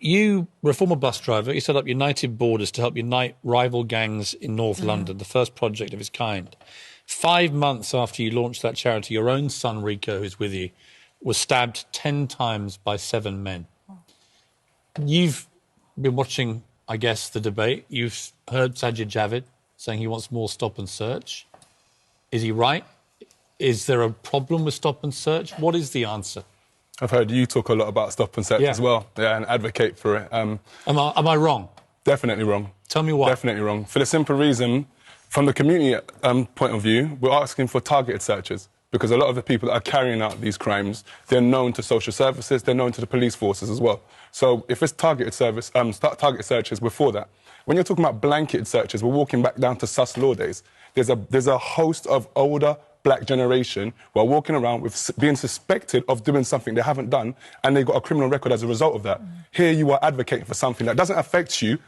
you were a former bus driver. You set up United Borders to help unite rival gangs in North London, the first project of its kind. 5 months after you launched that charity, your own son, Rico, who's with you, was stabbed 10 times by 7 men. You've been watching, I guess, the debate. You've heard Sajid Javid saying he wants more stop and search. Is he right? Is there a problem with stop and search? What is the answer? I've heard you talk a lot about stop and search as well, and advocate for it. Am I wrong? Definitely wrong. Tell me why. Definitely wrong. For the simple reason, from the community point of view, we're asking for targeted searches because a lot of the people that are carrying out these crimes, they're known to social services, they're known to the police forces as well. So if it's targeted searches, we're for that. When you're talking about blanket searches, we're walking back down to sus law days. There's a host of older black generation who are walking around with being suspected of doing something they haven't done, and they've got a criminal record as a result of that. Here you are advocating for something that doesn't affect you,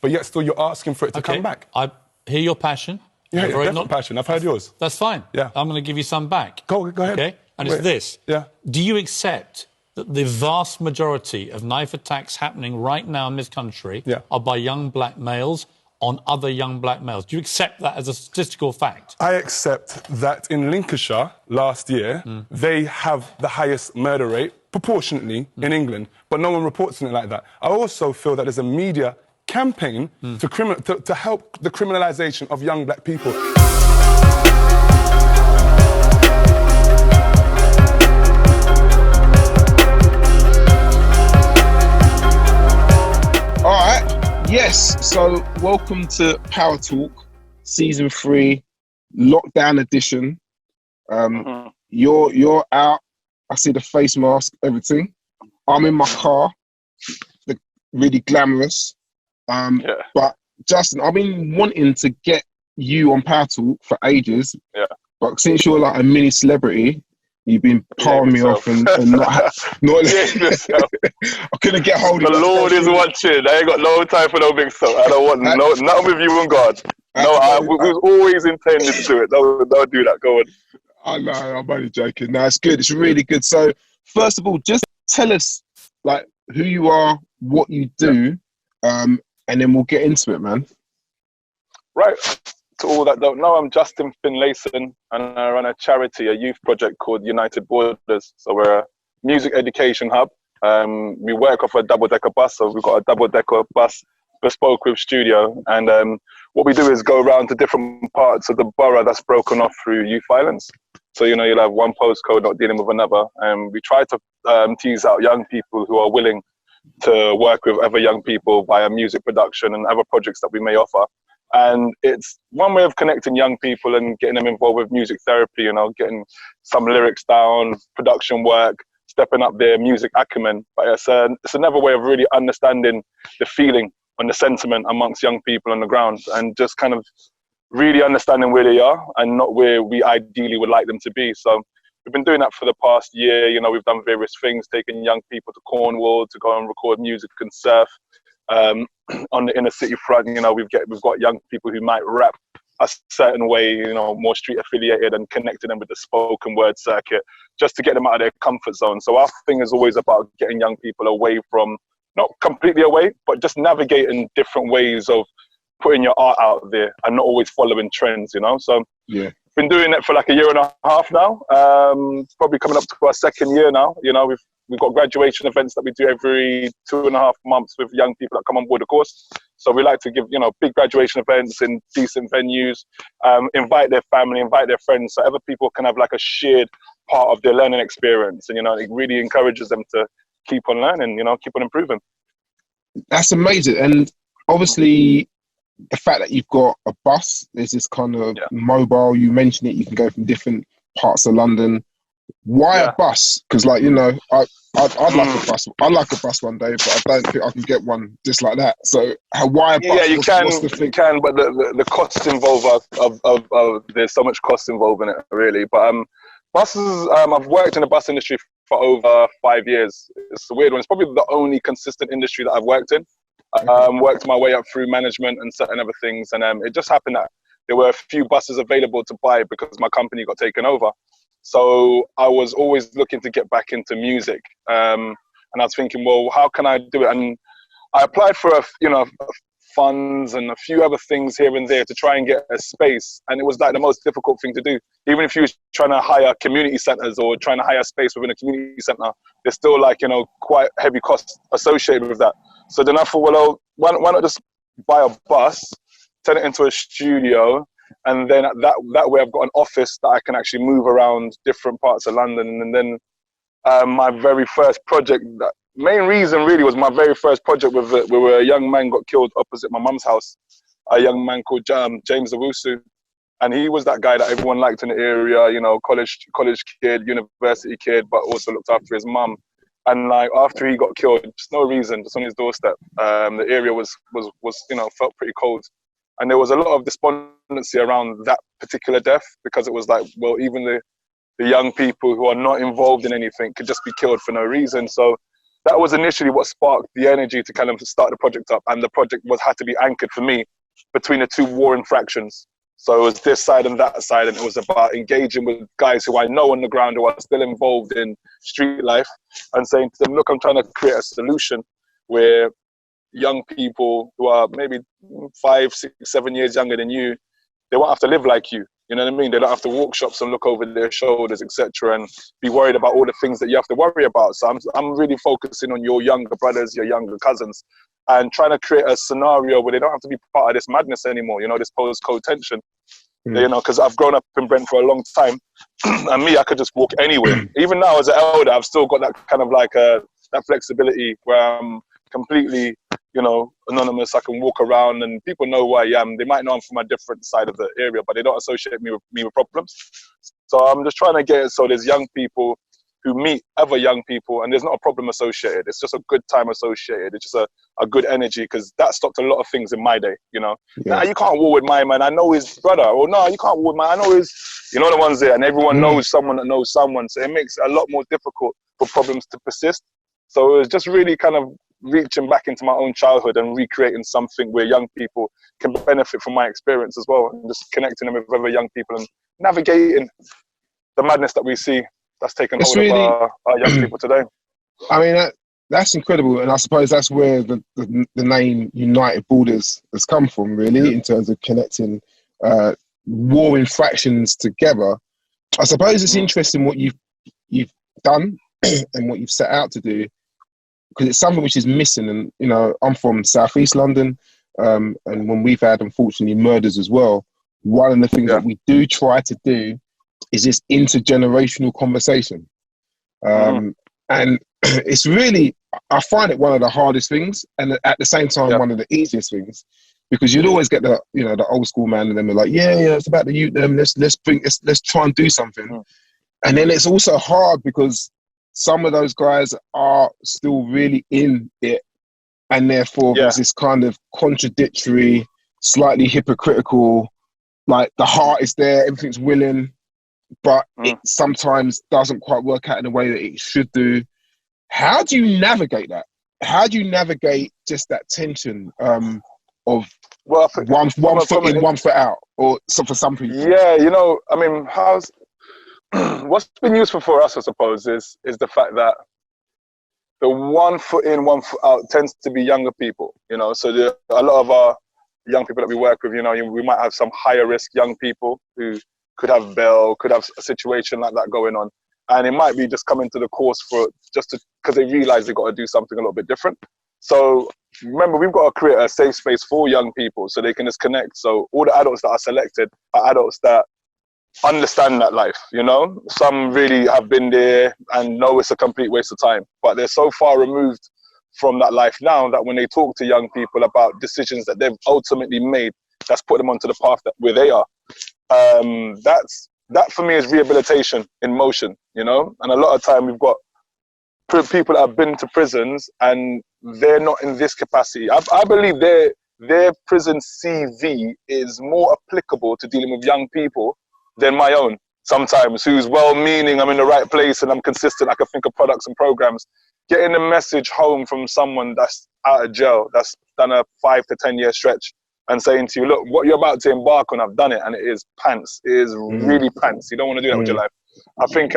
but yet still you're asking for it to come back. I hear your passion. Yeah, definitely passion. I've heard yours. That's fine. Yeah. I'm going to give you some back. Go ahead. Okay? And it's this. Yeah. Do you accept that the vast majority of knife attacks happening right now in this country are by young black males on other young black males? Do you accept that as a statistical fact? I accept that in Lincolnshire last year, they have the highest murder rate proportionately in England, but no one reports on it like that. I also feel that there's a media campaign to help the criminalisation of young black people. All right. Yes, so welcome to PowerTalk, Season 3, Lockdown Edition. You're out. I see the face mask, everything. I'm in my car, really glamorous. But Justin, I've been wanting to get you on PowerTalk for ages. Yeah. But since you're like a mini celebrity, you've been palming me off and not I couldn't get hold of the Lord is watching. I ain't got no time for no big stuff. I don't want nothing with you and God. We was always intended to do it. Don't do that. Go on. I know, I'm only joking. No, it's good. It's really good. So, first of all, just tell us like who you are, what you do, and then we'll get into it, man. Right. To all that don't know, I'm Justin Finlayson, and I run a charity, a youth project called United Borders. So we're a music education hub. We work off a double-decker bus, so we've got a double-decker bus bespoke with studio. And what we do is go around to different parts of the borough that's broken off through youth violence. So, you know, you'll have one postcode not dealing with another. And we try to tease out young people who are willing to work with other young people via music production and other projects that we may offer. And it's one way of connecting young people and getting them involved with music therapy, you know, getting some lyrics down, production work, stepping up their music acumen. But it's another way of really understanding the feeling and the sentiment amongst young people on the ground, and just kind of really understanding where they are and not where we ideally would like them to be. So we've been doing that for the past year. You know, we've done various things, taking young people to Cornwall to go and record music and surf. On the inner city front, you know, we've got young people who might rap a certain way, you know, more street affiliated, and connecting them with the spoken word circuit just to get them out of their comfort zone. So our thing is always about getting young people away from, not completely away, but just navigating different ways of putting your art out there and not always following trends, you know. So been doing it for like a year and a half now. Probably coming up to our second year now. You know, we've got graduation events that we do every 2.5 months with young people that come on board the course. So we like to give, you know, big graduation events in decent venues, invite their family, invite their friends, so other people can have like a shared part of their learning experience. And, you know, it really encourages them to keep on learning, you know, keep on improving. That's amazing. And obviously the fact that you've got a bus, there's this kind of mobile, you mentioned it, you can go from different parts of London. Why a bus? Because, like, you know, I'd like a bus. I'd like a bus one day, but I don't think I can get one just like that. So why a bus? Yeah, you can, but the costs involved are there's so much cost involved in it, really. But buses, I've worked in the bus industry for over 5 years. It's a weird one. It's probably the only consistent industry that I've worked in. Worked my way up through management and certain other things, and it just happened that there were a few buses available to buy because my company got taken over. So I was always looking to get back into music. And I was thinking, well, how can I do it? And I applied for funds and a few other things here and there to try and get a space. And it was like the most difficult thing to do. Even if you were trying to hire community centers or trying to hire space within a community center, there's still like, quite heavy costs associated with that. So then I thought, well, why not just buy a bus, turn it into a studio, and then that way I've got an office that I can actually move around different parts of London. And then my very first project, main reason really was my very first project where a young man got killed opposite my mum's house, a young man called James Owusu. And he was that guy that everyone liked in the area, college kid, university kid, but also looked after his mum. And like after he got killed, just no reason, just on his doorstep, the area was felt pretty cold. And there was a lot of despondency around that particular death, because it was like, well, even the young people who are not involved in anything could just be killed for no reason. So that was initially what sparked the energy to kind of start the project up. And the project had to be anchored for me between the two warring fractions. So it was this side and that side, and it was about engaging with guys who I know on the ground who are still involved in street life, and saying to them, look, I'm trying to create a solution where young people who are maybe 5, 6, 7 years younger than you, they won't have to live like you. You know what I mean? They don't have to walk shops and look over their shoulders, etc., and be worried about all the things that you have to worry about. So I'm really focusing on your younger brothers, your younger cousins, and trying to create a scenario where they don't have to be part of this madness anymore, this post-code tension. Because I've grown up in Brent for a long time, and me, I could just walk anywhere. Even now as an elder, I've still got that kind of like that flexibility where I'm completely, anonymous. I can walk around and people know who I am. They might know I'm from a different side of the area, but they don't associate me with problems. So I'm just trying to get it so there's young people who meet other young people, and there's not a problem associated. It's just a good time associated. It's just a good energy, because that stopped a lot of things in my day, Nah, you can't war with my man, I know his brother. Or no, you can't war with I know his, the ones there, and everyone knows someone that knows someone. So it makes it a lot more difficult for problems to persist. So it was just really kind of reaching back into my own childhood and recreating something where young people can benefit from my experience as well, and just connecting them with other young people and navigating the madness that we see that's taken hold of our young people today. I mean, that's incredible, and I suppose that's where the name United Borders has come from, really, in terms of connecting warring fractions together. I suppose it's interesting what you've done and what you've set out to do, because it's something which is missing. And I'm from Southeast London, and when we've had, unfortunately, murders as well, one of the things that we do try to do is this intergenerational conversation. And it's really, I find it one of the hardest things, and at the same time, one of the easiest things, because you'd always get the old school man, and then they're like, yeah, it's about the youth, let's try and do something. And then it's also hard because some of those guys are still really in it, and therefore there's this kind of contradictory, slightly hypocritical, like the heart is there, everything's willing, but it sometimes doesn't quite work out in the way that it should do. How do you navigate that? How do you navigate just that tension of one foot in, 1 foot out, or for some people? Yeah, I mean, what's been useful for us, I suppose, is the fact that the 1 foot in, 1 foot out tends to be younger people, so a lot of our young people that we work with, we might have some higher risk young people who could have bail, could have a situation like that going on. And it might be just coming to the course because they realize they've got to do something a little bit different. So remember, we've got to create a safe space for young people so they can just connect. So all the adults that are selected are adults that understand that life, Some really have been there and know it's a complete waste of time, but they're so far removed from that life now that when they talk to young people about decisions that they've ultimately made, that's put them onto the path where they are. That for me is rehabilitation in motion, And a lot of time we've got people that have been to prisons and they're not in this capacity. I believe their prison CV is more applicable to dealing with young people than my own sometimes, who's well-meaning, I'm in the right place and I'm consistent, I can think of products and programs. Getting a message home from someone that's out of jail, that's done a 5 to 10 year stretch, and saying to you, look, what you're about to embark on, I've done it, and it is pants. It is really pants. You don't want to do that with your life. I think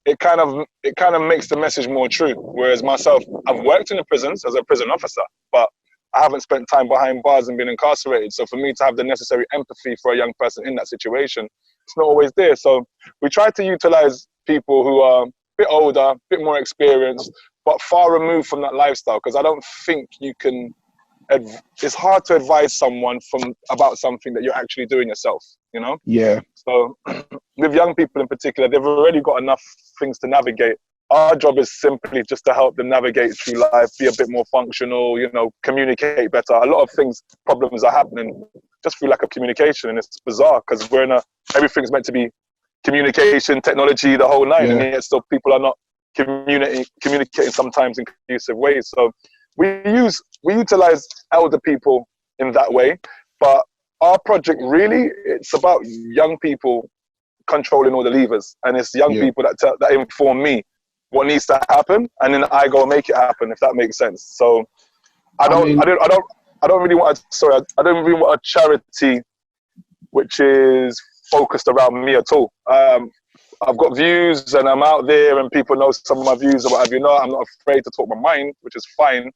it kind of makes the message more true. Whereas myself, I've worked in the prisons as a prison officer, but I haven't spent time behind bars and been incarcerated. So for me to have the necessary empathy for a young person in that situation, it's not always there. So we try to utilize people who are a bit older, a bit more experienced, but far removed from that lifestyle. Because I don't think you can. It's hard to advise someone about something that you're actually doing yourself. You know. Yeah. So with young people in particular, they've already got enough things to navigate. Our job is simply just to help them navigate through life, be a bit more functional, you know, communicate better. A lot of problems are happening just through lack of communication, and it's bizarre because everything's meant to be communication, technology, the whole nine, and yet still people are not communicating sometimes in conducive ways. So we utilize elder people in that way, but our project really, it's about young people controlling all the levers, and it's young people that inform me what needs to happen, and then I go make it happen, if that makes sense. So I don't really want a charity which is focused around me at all. I've got views and I'm out there and people know some of my views or whatever. You know, I'm not afraid to talk my mind, which is fine.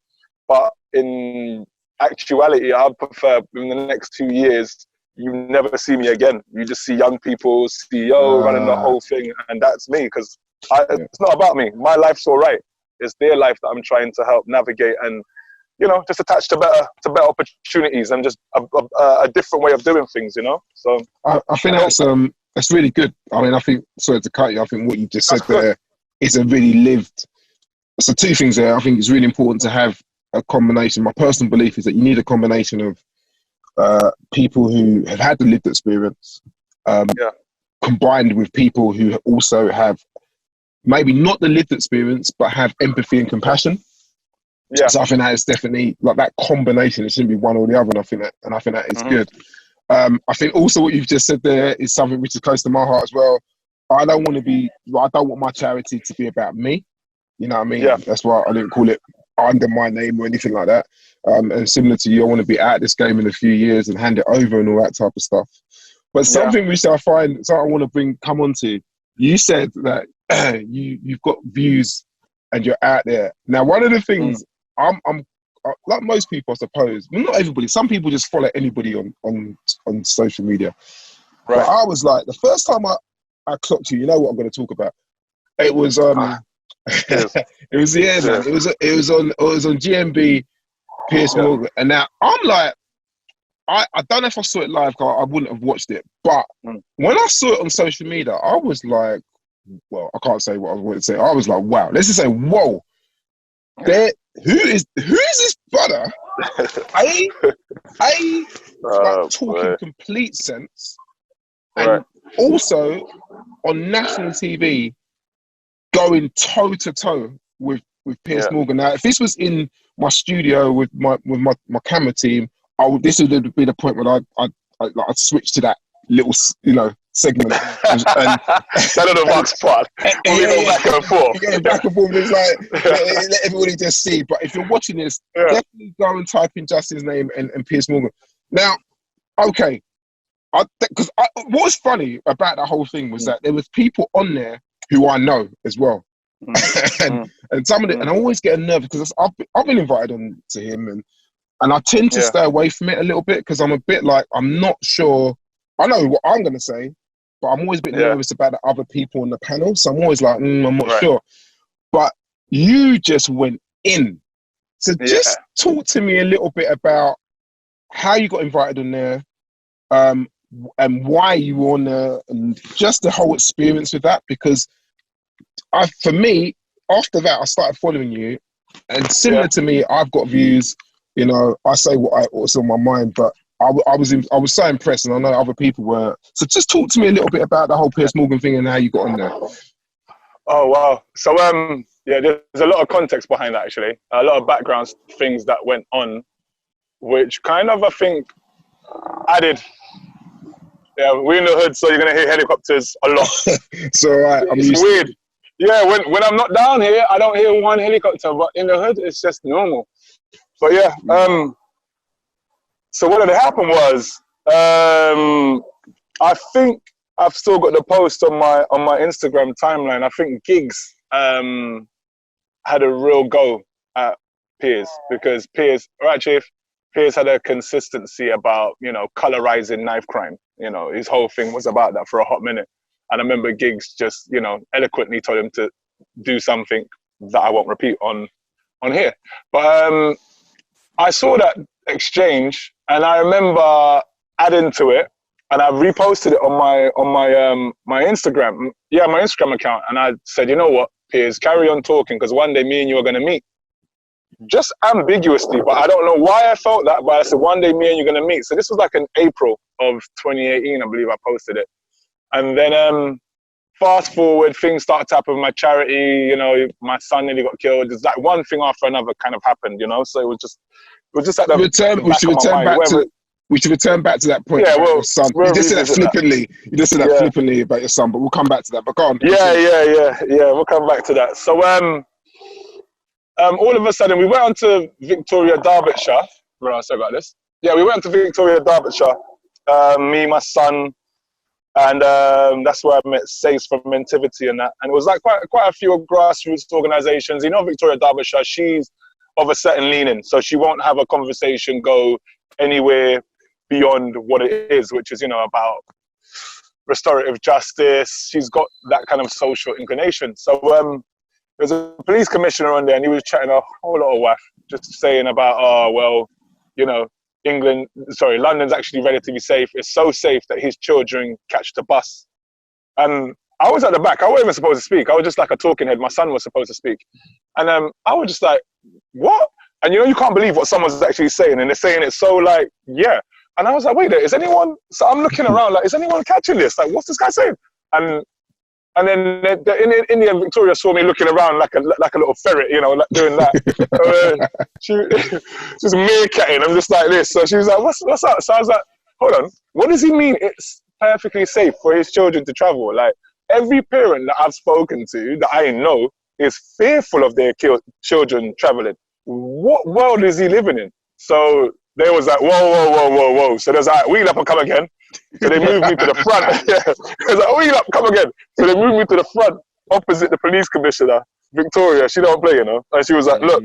But in actuality, I'd prefer in the next 2 years, you never see me again. You just see young people, CEO running the whole thing, and that's me, because it's not about me. My life's all right. It's their life that I'm trying to help navigate and, you know, just attach to better opportunities and just a different way of doing things, you know? So I think that's really good. I mean, I think, sorry to cut you, I think what you just said there is a really lived, so 2 things there. I think it's really important to have a combination. My personal belief is that you need a combination of people who have had the lived experience, combined with people who also have maybe not the lived experience, but have empathy and compassion. Yeah. So I think that is definitely like that combination. It shouldn't be one or the other. And I think that is good. I think also what you've just said there is something which is close to my heart as well. I don't want my charity to be about me. You know what I mean? Yeah. That's why I didn't call it under my name or anything like that. And similar to you, I want to be at this game in a few years and hand it over and all that type of stuff. But something which I find, so I want to come on to, you said that you've got views and you're out there. Now, one of the things I'm like most people, I suppose, well, not everybody, some people just follow anybody on social media. Right. But I was like, the first time I clocked you, you know what I'm going to talk about? It was it was on GMB, Piers Morgan, and now I'm like, I don't know if I saw it live, because I wouldn't have watched it, but when I saw it on social media, I was like, well, I can't say what I was going to say. I was like, wow. Let's just say, whoa. Who is this brother? Talking complete sense, and also on national TV, going toe to toe with Piers Morgan. Now, if this was in my studio with my camera team, this would be the point where I'd switch to that little, segment. And that on the box part. We go back and forth. Yeah, back and forth. It's like, let everybody just see. But if you're watching this, definitely go and type in Justin's name and Piers Morgan. Now, okay, because what was funny about that whole thing was that there was people on there who I know as well. And some of it, and I always get nervous because I've been invited on to him, and I tend to stay away from it a little bit because I'm a bit like, I'm not sure. I know what I'm going to say, but I'm always a bit nervous about the other people on the panel. So I'm always like, I'm not sure. But you just went in. So just talk to me a little bit about how you got invited on there, and why you were on there, and just the whole experience with that. Because for me, after that, I started following you, and similar to me, I've got views. I say what's on my mind, but I was so impressed, and I know other people were. So just talk to me a little bit about the whole Piers Morgan thing and how you got on there. Oh wow! So there's a lot of context behind that, actually. A lot of background things that went on, which kind of, I think, added. Yeah, we're in the hood, so you're gonna hear helicopters a lot. It's all right. It's weird. Yeah, when I'm not down here, I don't hear one helicopter, but in the hood, it's just normal. But yeah, so what had happened was, I think I've still got the post on my Instagram timeline. I think Giggs had a real go at Piers, because Piers had a consistency about, you know, colorizing knife crime. You know, his whole thing was about that for a hot minute. And I remember Giggs just, you know, eloquently told him to do something that I won't repeat on here. But I saw that exchange, and I remember adding to it, and I reposted it on my Instagram, my Instagram account, and I said, you know what, Piers, carry on talking, because one day me and you are going to meet. Just ambiguously, but I don't know why I felt that, but I said, one day me and you're going to meet. So this was like in April of 2018, I believe I posted it. And then fast forward, things started to happen with my charity, you know, my son nearly got killed. It's like one thing after another kind of happened, you know, so it was just at the we should return back to that point. Yeah, well, your son. You just said that flippantly. You just said that flippantly about your son, but we'll come back to that. But go on. Yeah. We'll come back to that. So, all of a sudden, we went on to Victoria, Derbyshire. Right, sorry about this. Yeah, we went to Victoria, Derbyshire. Me, my son, and that's where I met Sace from Mentivity and that. And it was like quite a few grassroots organisations. You know, Victoria, Derbyshire, she's of a certain leaning, so she won't have a conversation go anywhere beyond what it is, which is, you know, about restorative justice. She's got that kind of social inclination. So there's a police commissioner on there, and he was chatting a whole lot of waff, just saying about, oh, well, you know, London's actually relatively safe. It's so safe that his children catch the bus. And I was at the back. I wasn't even supposed to speak. I was just like a talking head. My son was supposed to speak. And I was just like, what? And you know, you can't believe what someone's actually saying. And they're saying it so like, yeah. And I was like, wait there, is anyone, so I'm looking around like, is anyone catching this? Like, what's this guy saying? And then in India, Victoria saw me looking around like a little ferret, you know, like doing that. She was meerkatting. I'm just like this. So she was like, what's up? So I was like, hold on. What does he mean it's perfectly safe for his children to travel? Like, every parent that I've spoken to that I know is fearful of their children traveling. What world is he living in? So they was like, whoa. So there's like, wheel up and come again. So they moved me to the front. There's like, wheel up, come again. So they moved me to the front, opposite the police commissioner, Victoria. She don't play, you know. And she was like, look,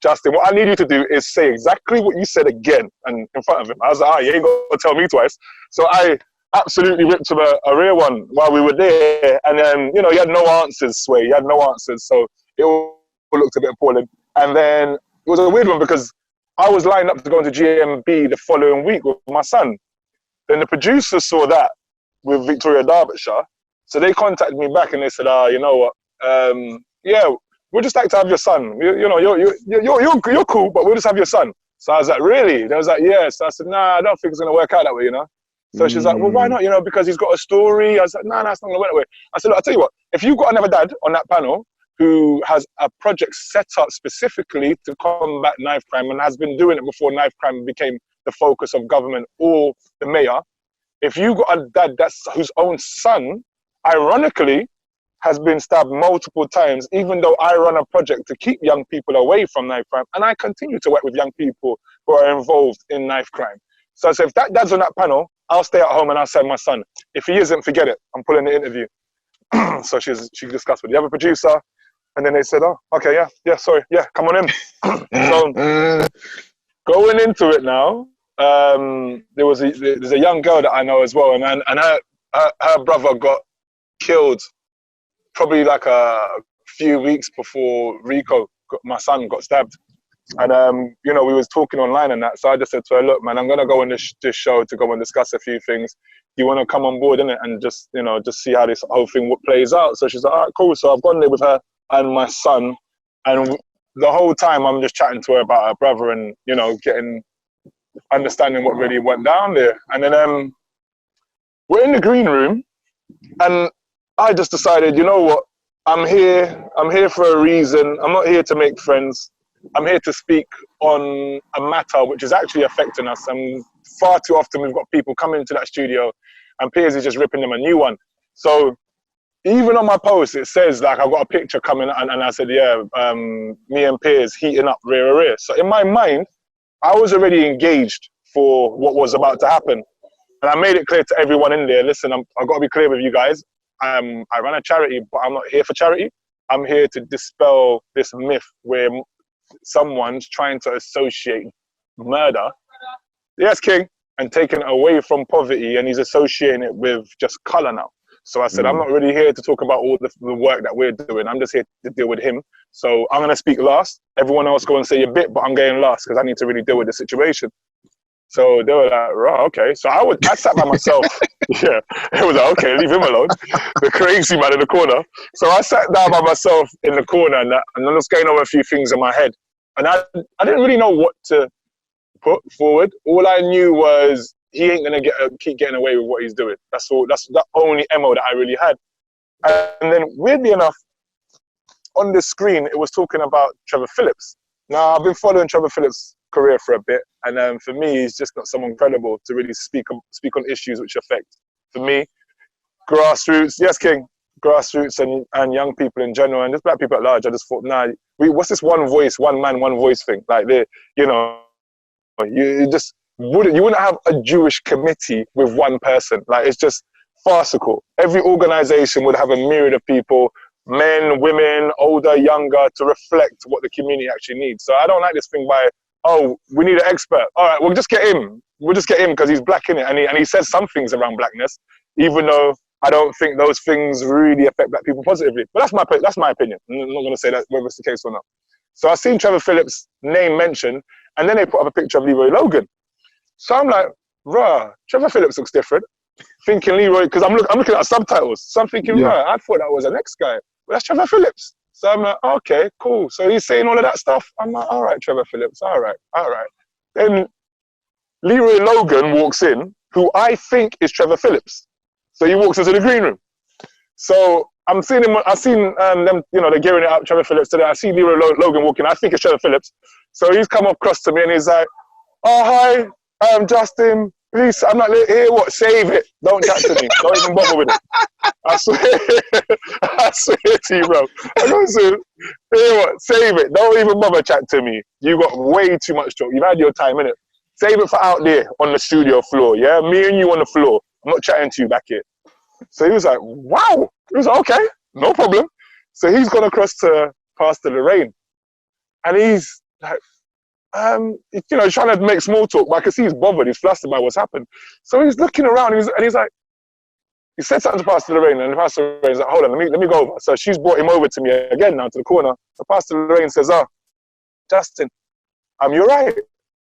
Justin, what I need you to do is say exactly what you said again, and in front of him. I was like, you ain't got to tell me twice. So I absolutely ripped him a real one while we were there. And then, you know, he had no answers, Sway. He had no answers. So it all looked a bit appalling. And then it was a weird one because I was lined up to go into GMB the following week with my son. Then the producers saw that with Victoria, Derbyshire. So they contacted me back and they said, you know what? We'd just like to have your son. You know, you're cool, but we'll just have your son. So I was like, really? They was like, yeah. So I said, nah, I don't think it's going to work out that way, you know? So she's like, well, why not? You know, because he's got a story. I was like, nah, it's not going to work that way. I said, look, I'll tell you what, if you've got another dad on that panel who has a project set up specifically to combat knife crime and has been doing it before knife crime became the focus of government or the mayor, if you got a dad whose own son, ironically, has been stabbed multiple times, even though I run a project to keep young people away from knife crime, and I continue to work with young people who are involved in knife crime. So I said, if that dad's on that panel, I'll stay at home and I'll send my son. If he isn't, forget it. I'm pulling the interview. So she discussed with the other producer, and then they said, oh, okay, sorry, come on in. So going into it now, there's a young girl that I know as well, and her brother got killed probably like a few weeks before Rico, my son, got stabbed. And, you know, we was talking online and that, so I just said to her, look, man, I'm going to go on this show to go and discuss a few things. You want to come on board, innit? And just, you know, just see how this whole thing plays out. So she's like, all right, cool. So I've gone there with her and my son, and the whole time I'm just chatting to her about her brother and, you know, understanding what really went down there. And then we're in the green room, and I just decided, you know what, I'm here for a reason. I'm not here to make friends. I'm here to speak on a matter which is actually affecting us. And far too often we've got people coming into that studio and Piers is just ripping them a new one. So even on my post, it says, like, I've got a picture coming, and I said, me and Piers heating up rear. So in my mind, I was already engaged for what was about to happen. And I made it clear to everyone in there, listen, I've got to be clear with you guys. I run a charity, but I'm not here for charity. I'm here to dispel this myth where someone's trying to associate murder, yes, King, and taking it away from poverty, and he's associating it with just colour now. So I said, I'm not really here to talk about all the work that we're doing. I'm just here to deal with him. So I'm going to speak last. Everyone else go and say a bit, but I'm going last because I need to really deal with the situation. So they were like, right, okay. So I sat by myself. Yeah, it was like, okay, leave him alone. The crazy man in the corner. So I sat down by myself in the corner, and I'm just going over a few things in my head. And I didn't really know what to put forward. All I knew was he ain't gonna keep getting away with what he's doing. That's all. That's the only MO that I really had. And then weirdly enough, on the screen it was talking about Trevor Phillips. Now I've been following Trevor Phillips' career for a bit, and for me, he's just not someone credible to really speak on issues which affect, for me, grassroots. Yes, King. Grassroots and young people in general, and just black people at large. I just thought, nah, what's this one voice, one man, one voice thing? Like, you wouldn't have a Jewish committee with one person. Like, it's just farcical. Every organization would have a myriad of people, men, women, older, younger, to reflect what the community actually needs. So I don't like this thing by, oh, we need an expert. All right, we'll just get him. We'll just get him because he's black, innit? And he says some things around blackness, even though I don't think those things really affect black people positively. But that's my opinion. I'm not going to say that whether it's the case or not. So I've seen Trevor Phillips' name mentioned, and then they put up a picture of Leroy Logan. So I'm like, rah, Trevor Phillips looks different. Thinking Leroy, because I'm looking at subtitles. So I'm thinking, rah, I thought that was the next guy. But that's Trevor Phillips. So I'm like, okay, cool. So he's saying all of that stuff. I'm like, all right, Trevor Phillips, all right. Then Leroy Logan walks in, who I think is Trevor Phillips. So he walks into the green room. So I'm seeing him, I've seen them, they're gearing it up, Trevor Phillips today. I see Leroy Logan walking, I think it's Trevor Phillips. So he's come across to me and he's like, oh, hi, I'm Justin. Please, I'm not here, what? Save it. Don't chat to me. Don't even bother with it. I swear to you, bro. I go, here, what? Save it. Don't even bother chat to me. You got way too much talk. You've had your time, innit? Save it for out there on the studio floor, yeah? Me and you on the floor. I'm not chatting to you back here. So he was like, wow. He was like, okay, no problem. So he's gone across to Pastor Lorraine. And he's like, he's trying to make small talk, but I can see he's bothered, he's flustered by what's happened. So he's looking around and he's like, he said something to Pastor Lorraine, and Pastor Lorraine's like, hold on, let me go over. So she's brought him over to me again now to the corner. So Pastor Lorraine says, oh, Justin, you right?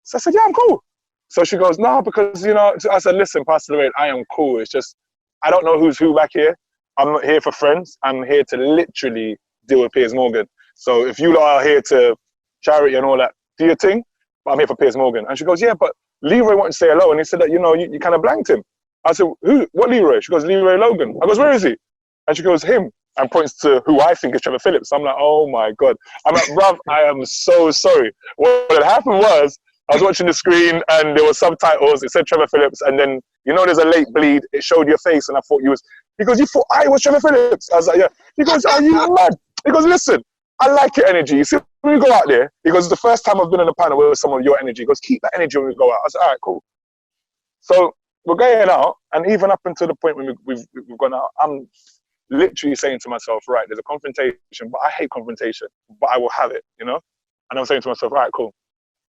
So I said, yeah, I'm cool. So she goes, no, because, I said, listen, Pastor Lorraine, I am cool. It's just, I don't know who's who back here. I'm not here for friends. I'm here to literally deal with Piers Morgan. So if you lot are here to charity and all that, do your thing, but I'm here for Piers Morgan. And she goes, yeah, but Leroy wanted to say hello. And he said that, you kind of blanked him. I said, who? What Leroy? She goes, Leroy Logan. I goes, where is he? And she goes, him. And points to who I think is Trevor Phillips. I'm like, oh my God. I'm like, bruv, I am so sorry. What had happened was, I was watching the screen and there were subtitles. It said Trevor Phillips. And then, there's a late bleed. It showed your face. And I thought he goes, you thought I was Trevor Phillips? I was like, yeah. He goes, are you mad? He goes, listen, I like your energy. You see, when we go out there, he goes, it's the first time I've been on a panel with someone with your energy. He goes, keep that energy when we go out. I said, all right, cool. So we're going out. And even up until the point when we've gone out, I'm literally saying to myself, right, there's a confrontation, but I hate confrontation, but I will have it, And I'm saying to myself, all right, cool.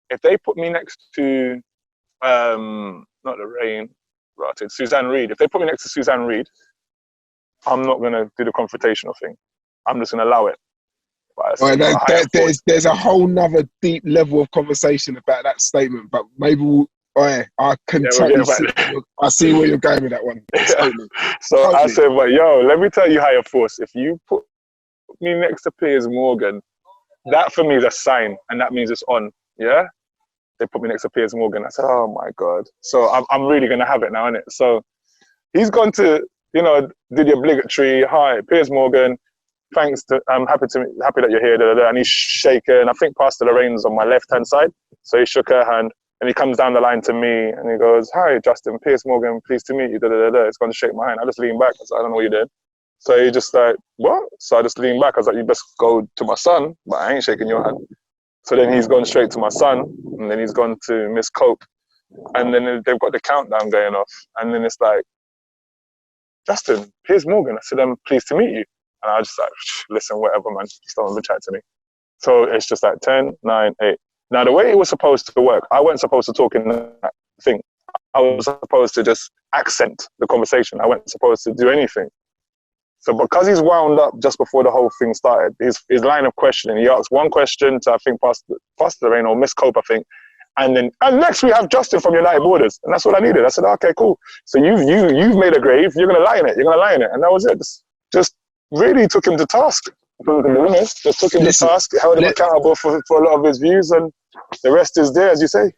If they put me next to, not Lorraine, right, Suzanne Reid. If they put me next to Suzanne Reid, I'm not going to do the confrontational thing. I'm just going to allow it. There's a whole nother deep level of conversation about that statement, but maybe I can totally I see where you're going with that one. So totally. I said, but let me tell you higher force. If you put me next to Piers Morgan, that for me is a sign, and that means it's on. Yeah, they put me next to Piers Morgan. I said, oh my God. So I'm really gonna have it now, innit? So he's gone to do the obligatory. Hi, Piers Morgan. Thanks. I'm happy that you're here. And he's shaking. I think Pastor Lorraine's on my left-hand side, so he shook her hand. And he comes down the line to me and he goes, hi, Justin, Piers Morgan, pleased to meet you. It's going to shake my hand. I just lean back. I said, I don't know what you did. So he just like, what? So I just lean back. I was like, you best go to my son, but I ain't shaking your hand. So then he's gone straight to my son, and then he's gone to Miss Cope. And then they've got the countdown going off. And then it's like, Justin, here's Morgan. I said, I'm pleased to meet you. And I was just like, listen, whatever, man. Just don't even chat to me. So it's just like 10, 9, 8. Now, the way it was supposed to work, I wasn't supposed to talk in that thing. I was supposed to just accent the conversation. I wasn't supposed to do anything. So because he's wound up just before the whole thing started, his line of questioning, he asked one question to, I think, Pastor Lorraine or Miss Cope, I think. And next we have Justin from United Borders. And that's what I needed. I said, okay, cool. So you've made a grave. You're going to lie in it. You're going to lie in it. And that was it. Just really took him to task. Just took him to task, held him accountable for a lot of his views. And the rest is there, as you say.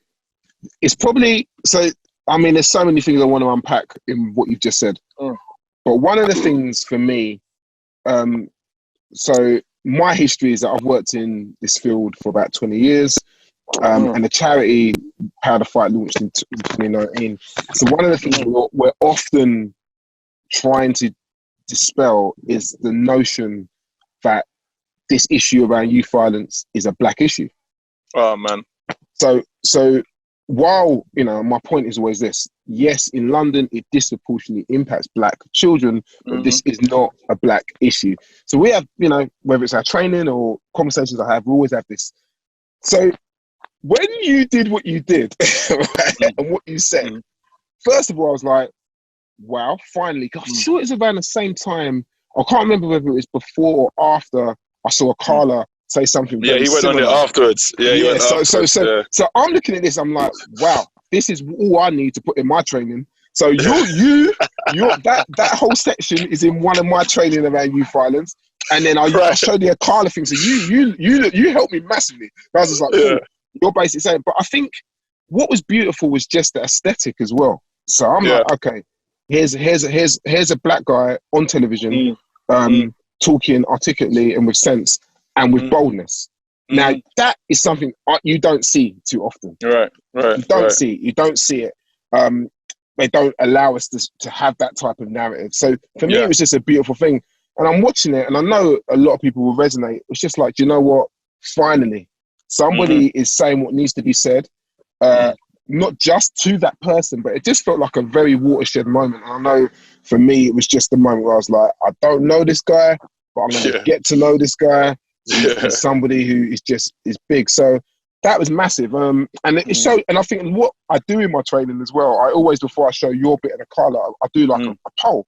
It's probably, so, I mean, there's so many things I want to unpack in what you've just said. But one of the things for me, so my history is that I've worked in this field for about 20 years. And the charity Power to Fight launched in 2019. So one of the things we're often trying to dispel is the notion that this issue around youth violence is a black issue. Oh man. So while, you know, my point is always this: yes, in London it disproportionately impacts black children, but this is not a black issue. So we have, you know, whether it's our training or conversations I have, we always have this. So when you did what you did, right, and what you said, first of all, I was like, wow, finally. I'm sure it's around the same time. I can't remember whether it was before or after I saw Carla say something very he went similar. on it afterwards. So I'm looking at this, I'm like, wow, this is all I need to put in my training. So that whole section is in one of my training around youth violence. And then I showed you a Carla thing. So you helped me massively. I was just like, cool. You're basically saying, but I think what was beautiful was just the aesthetic as well. So I'm like, okay, here's a black guy on television, talking articulately and with sense and with boldness. Now that is something you don't see too often. Right. You don't see it. They don't allow us to have that type of narrative. So for me, it was just a beautiful thing. And I'm watching it, and I know a lot of people will resonate. It's just like, do you know what? Finally, somebody is saying what needs to be said, not just to that person, but it just felt like a very watershed moment. And I know for me, it was just the moment where I was like, I don't know this guy, but I'm going to get to know this guy. He's somebody who is big. So that was massive. And it showed, and I think what I do in my training as well, I always, before I show your bit of the colour, I do like a poll.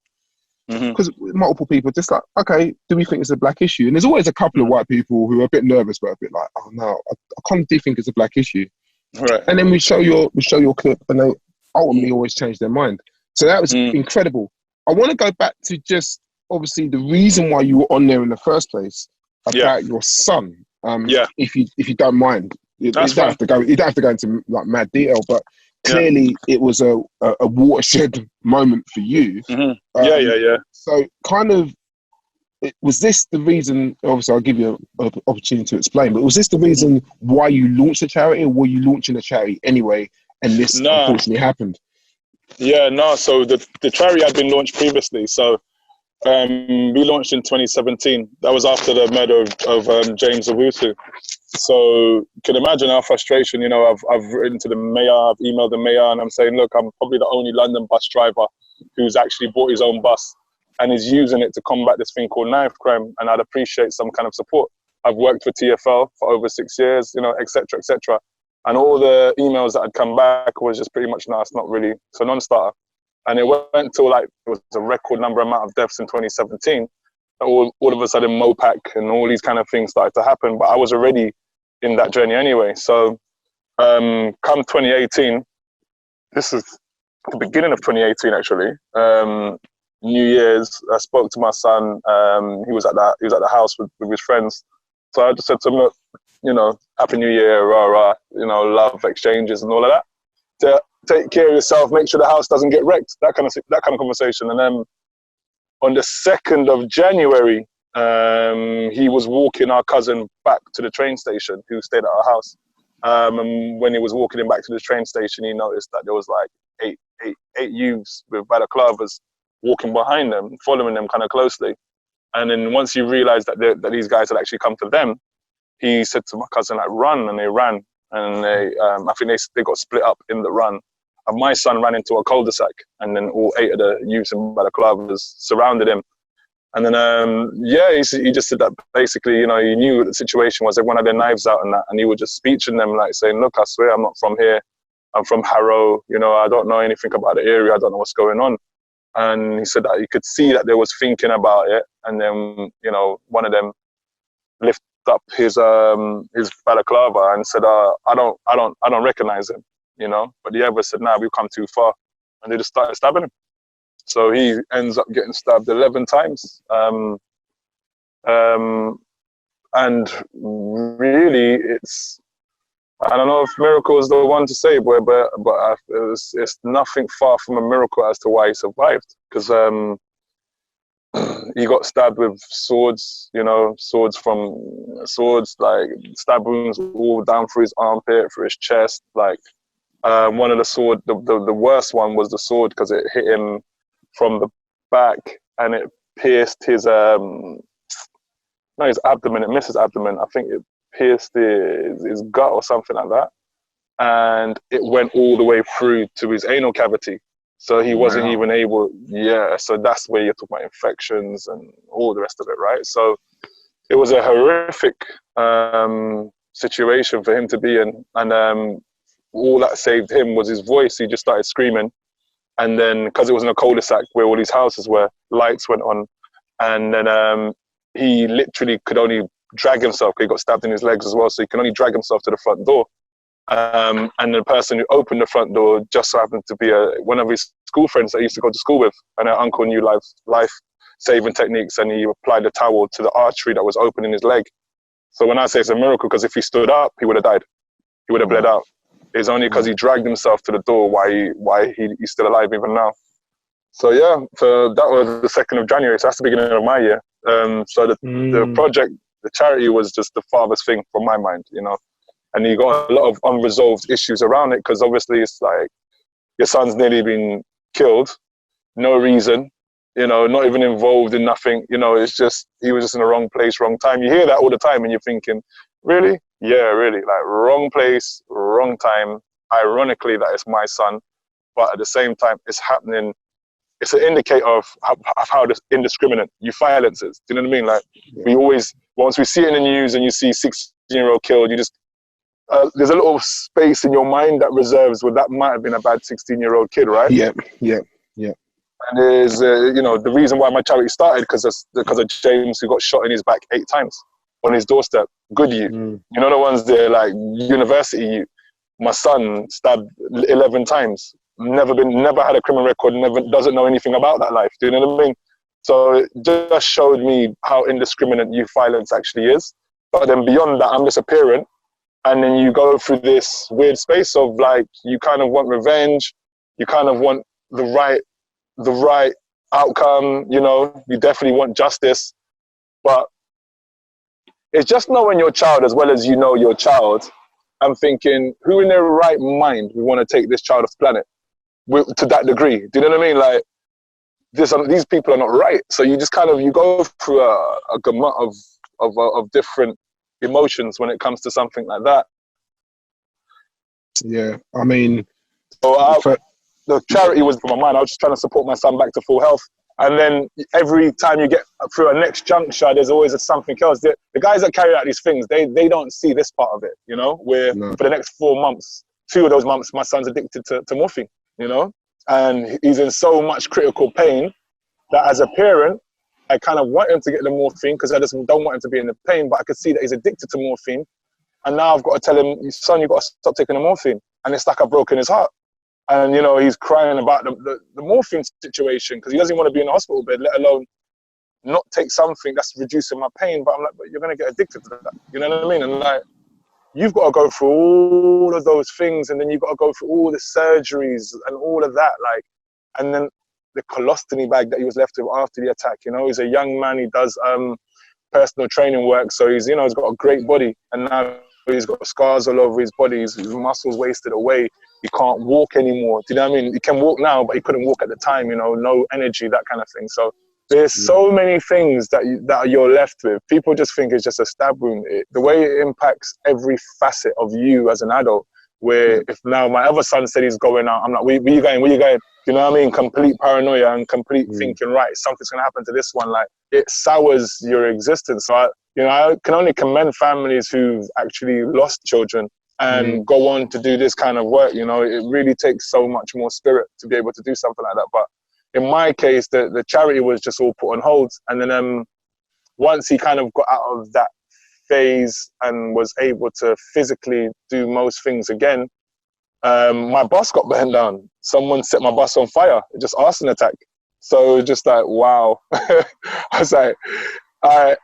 Because multiple people just like, okay, do we think it's a black issue? And there's always a couple of white people who are a bit nervous, but a bit like, oh no, I kind of do think it's a black issue. Right. And then we show your clip, and they ultimately always change their mind. So that was incredible. I want to go back to just obviously the reason why you were on there in the first place about your son. If you don't mind, you don't have to go into like mad detail, but clearly it was a watershed moment for you. So kind of, was this the reason, obviously I'll give you an opportunity to explain, but was this the reason why you launched a charity, or were you launching a charity anyway and this unfortunately happened? So the charity had been launched previously. So we launched in 2017. That was after the murder of James Owusu. So you can imagine our frustration. You know, I've written to the mayor, I've emailed the mayor, and I'm saying, look, I'm probably the only London bus driver who's actually bought his own bus and is using it to combat this thing called knife crime, and I'd appreciate some kind of support. I've worked for TfL for over 6 years, you know, et cetera, et cetera. And all the emails that had come back was just pretty much, no, it's not really, it's a non-starter. And it went till like, it was a record number amount of deaths in 2017. All of a sudden, MOPAC and all these kind of things started to happen, but I was already in that journey anyway. So come 2018, this is the beginning of 2018 actually, New Year's, I spoke to my son. He was at the house with his friends. So I just said to him, look, you know, Happy New Year, rah, rah, you know, love exchanges and all of that. To take care of yourself, make sure the house doesn't get wrecked, that kind of conversation. And then on the 2nd of January, he was walking our cousin back to the train station, who stayed at our house. And when he was walking him back to the train station, he noticed that there was like eight youths with balaclavas walking behind them, following them kind of closely. And then once he realized that these guys had actually come for them, he said to my cousin, like, run, and they ran. And they, I think they got split up in the run. my son ran into a cul-de-sac, and then all 8 of the youths in balaclavas surrounded him. And then, he just said that basically, you know, he knew what the situation was. Everyone had their knives out and that, and he was just speeching them, like saying, look, I swear I'm not from here. I'm from Harrow. You know, I don't know anything about the area. I don't know what's going on. And he said that he could see that they was thinking about it. And then, you know, one of them lifted up his balaclava and said, I don't recognize him, you know. But the other said, nah, we've come too far. And they just started stabbing him. So he ends up getting stabbed 11 times. And really, it's, I don't know if miracle is the one to say, but it's nothing far from a miracle as to why he survived. Because he got stabbed with swords, you know, swords, like stab wounds all down through his armpit, through his chest. Like one of the sword, the worst one was the sword because it hit him from the back and it pierced his abdomen. It missed his abdomen. I think it pierced his gut or something like that, and it went all the way through to his anal cavity. So he wasn't even able. Yeah, so that's where you're talking about infections and all the rest of it, right? So it was a horrific situation for him to be in, and all that saved him was his voice. He just started screaming. And then, because it was in a cul-de-sac where all these houses were, lights went on. And then he literally could only drag himself, because he got stabbed in his legs as well, so he can only drag himself to the front door. And the person who opened the front door just so happened to be one of his school friends that he used to go to school with. And her uncle knew life-saving techniques, and he applied the towel to the artery that was open in his leg. So when I say it's a miracle, because if he stood up, he would have died. He would have bled out. It's only because he dragged himself to the door why he's still alive even now. So yeah, so that was the 2nd of January. So that's the beginning of my year. So the project, the charity was just the farthest thing from my mind, you know. And you got a lot of unresolved issues around it, because obviously it's like your son's nearly been killed, no reason, you know, not even involved in nothing. You know, it's just, he was just in the wrong place, wrong time. You hear that all the time and you're thinking, really? Yeah, really, like wrong place, wrong time. Ironically, that it's my son, but at the same time, it's happening. It's an indicator of how indiscriminate violence is. Do you know what I mean? Like we always, once we see it in the news and you see 16-year-old killed, you just, there's a little space in your mind that reserves, well, that might have been a bad 16-year-old kid, right? Yeah. And there's, you know, the reason why my charity started because of James, who got shot in his back 8 times on his doorstep. Good youth. You know the ones there, like university youth. My son stabbed 11 times. Never had a criminal record. Doesn't know anything about that life. Do you know what I mean? So it just showed me how indiscriminate youth violence actually is. But then beyond that, I'm just a parent, and then you go through this weird space of like, you kind of want revenge, you kind of want the right outcome. You know, you definitely want justice, but it's just knowing your child as well as you know your child. I'm thinking, who in their right mind would want to take this child off the planet to that degree? Do you know what I mean? Like, these people are not right. So you just kind of, you go through a gamut of different emotions when it comes to something like that. Yeah, I mean, so the charity was for my mind. I was just trying to support my son back to full health. And then every time you get through a next juncture, there's always something else. The guys that carry out these things, they don't see this part of it, you know, where for the next 4 months, 2 of those months, my son's addicted to morphine, you know, and he's in so much critical pain that as a parent, I kind of want him to get the morphine because I just don't want him to be in the pain, but I could see that he's addicted to morphine. And now I've got to tell him, son, you've got to stop taking the morphine. And it's like I've broken his heart. And, you know, he's crying about the morphine situation because he doesn't want to be in a hospital bed, let alone not take something that's reducing my pain. But I'm like, but you're going to get addicted to that. You know what I mean? And like, you've got to go through all of those things, and then you've got to go through all the surgeries and all of that. Like, and then the colostomy bag that he was left with after the attack, you know, he's a young man, he does personal training work. So he's, you know, he's got a great body, and now he's got scars all over his body, his muscles wasted away. He can't walk anymore. Do you know what I mean? He can walk now, but he couldn't walk at the time, you know, no energy, that kind of thing. So there's so many things that you're left with. People just think it's just a stab wound. The way it impacts every facet of you as an adult, Where if now my other son said he's going out, I'm like, where you going? Where you going? You know what I mean? Complete paranoia and complete thinking, right, something's going to happen to this one. Like, it sours your existence. So, I can only commend families who've actually lost children and go on to do this kind of work. It really takes so much more spirit to be able to do something like that. But in my case, the charity was just all put on hold. And then once he kind of got out of that phase and was able to physically do most things again, my bus got burned down. Someone set my bus on fire, just arson attack. So just like, wow. I was like,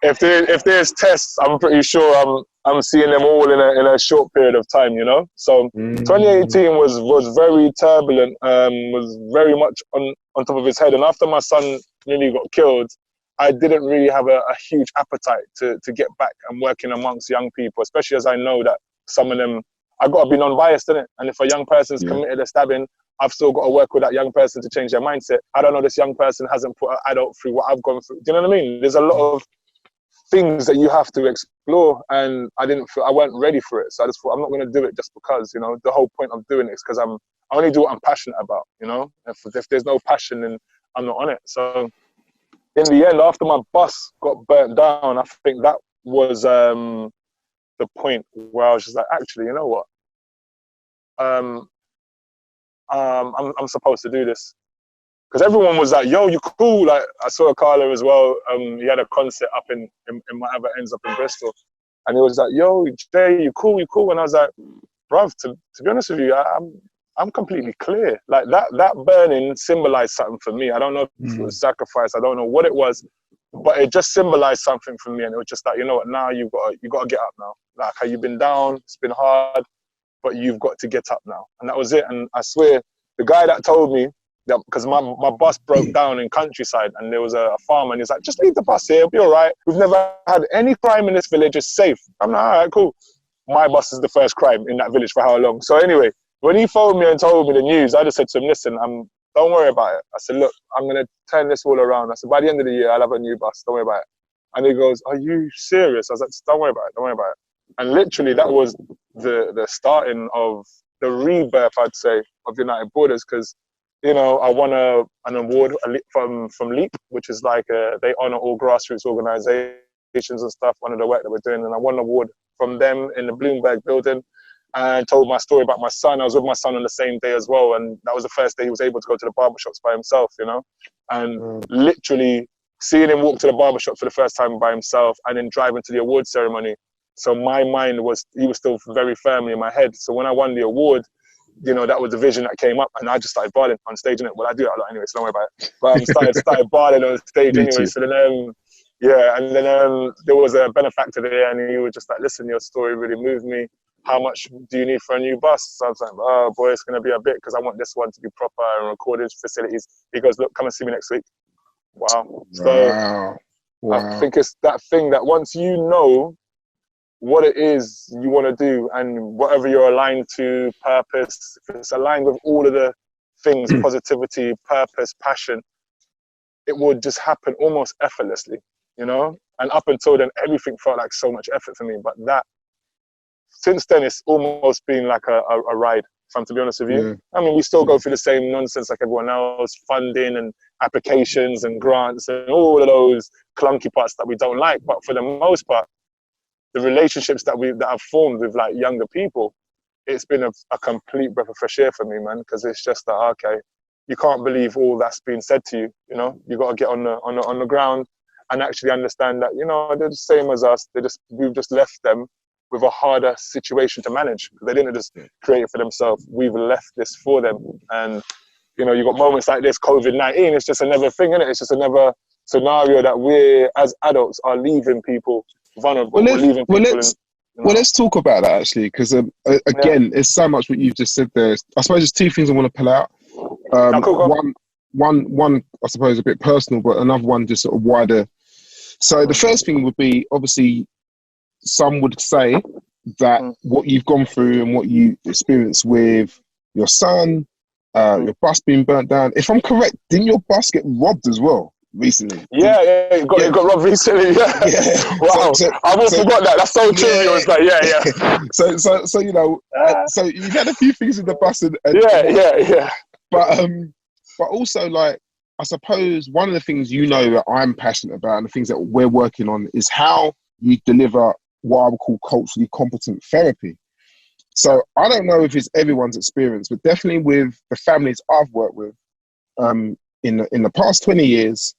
if there's tests, I'm pretty sure I'm seeing them all in a short period of time, So 2018 was very turbulent, was very much on top of his head. And after my son nearly got killed, I didn't really have a huge appetite to get back and working amongst young people, especially as I know that some of them, I've got to be non-biased, innit? And if a young person's committed a stabbing, I've still got to work with that young person to change their mindset. I don't know, this young person hasn't put an adult through what I've gone through. Do you know what I mean? There's a lot of things that you have to explore, and I weren't ready for it. So I just thought, I'm not going to do it just because, the whole point of doing it is because I only do what I'm passionate about, If there's no passion, then I'm not on it. So in the end, after my bus got burnt down, I think that was the point where I was just like, actually, you know what? I'm supposed to do this. Because everyone was like, yo, you cool. Like, I saw Carla as well. He had a concert up in my other ends up in Bristol. And he was like, yo, Jay, you cool. And I was like, bruv, to be honest with you, I'm completely clear. Like, that burning symbolized something for me. I don't know if it was sacrifice. I don't know what it was. But it just symbolized something for me. And it was just like, you know what, now you got to get up now. Like, how you've been down, it's been hard, but you've got to get up now. And that was it. And I swear, the guy that told me, because my bus broke down in countryside and there was a farmer and he's like, just leave the bus here, it'll be all right. We've never had any crime in this village, it's safe. I'm like, all right, cool. My bus is the first crime in that village for how long? So anyway, when he phoned me and told me the news, I just said to him, listen, don't worry about it. I said, look, I'm going to turn this all around. I said, by the end of the year, I'll have a new bus, don't worry about it. And he goes, are you serious? I was like, don't worry about it. And literally that was the starting of the rebirth, I'd say, of United Borders, because I won an award from LEAP, which is like they honor all grassroots organizations and stuff, one of the work that we're doing. And I won an award from them in the Bloomberg building and told my story about my son. I was with my son on the same day as well. And that was the first day he was able to go to the barbershops by himself, And literally seeing him walk to the barbershop for the first time by himself and then driving to the award ceremony. So my mind he was still very firmly in my head. So when I won the award, that was the vision that came up, and I just started bawling on stage, innit? Well, I do that a lot anyway, so don't worry about it. But I started bawling on stage anyway. So then, and then there was a benefactor there, and he was just like, listen, your story really moved me. How much do you need for a new bus? So I was like, oh boy, it's going to be a bit, because I want this one to be proper and recorded facilities. He goes, look, come and see me next week. Wow. So I think it's that thing that once you know what it is you want to do and whatever you're aligned to, purpose, if it's aligned with all of the things, positivity, purpose, passion, it would just happen almost effortlessly, And up until then, everything felt like so much effort for me. But since then, it's almost been like a ride, if I'm to be honest with you. I mean, we still go through the same nonsense like everyone else, funding and applications and grants and all of those clunky parts that we don't like. But for the most part, the relationships that I've formed with like younger people, it's been a complete breath of fresh air for me, man. Because it's just that, okay, you can't believe all that's been said to you. You got to get on the ground and actually understand that they're the same as us. We've just left them with a harder situation to manage. They didn't just create it for themselves. We've left this for them, and you got moments like this, COVID-19. It's just another thing, isn't it? It's just another scenario that we as adults are leaving people vulnerable. Let's talk about that actually, because again, there's so much what you've just said there. I suppose there's two things I want to pull out. One, I suppose a bit personal, but another one just sort of wider. So the first thing would be, obviously, some would say that what you've gone through and what you experienced with your son, your bus being burnt down. If I'm correct, didn't your bus get robbed as well? recently. Yeah, it got robbed recently. Yeah. Wow. I've all forgot that. That's so trivial. It's like, So you know, so you've had a few things in the bus, and yeah. But also, like, I suppose one of the things that I'm passionate about, and the things that we're working on, is how you deliver what I would call culturally competent therapy. So I don't know if it's everyone's experience, but definitely with the families I've worked with, in the past 20 years,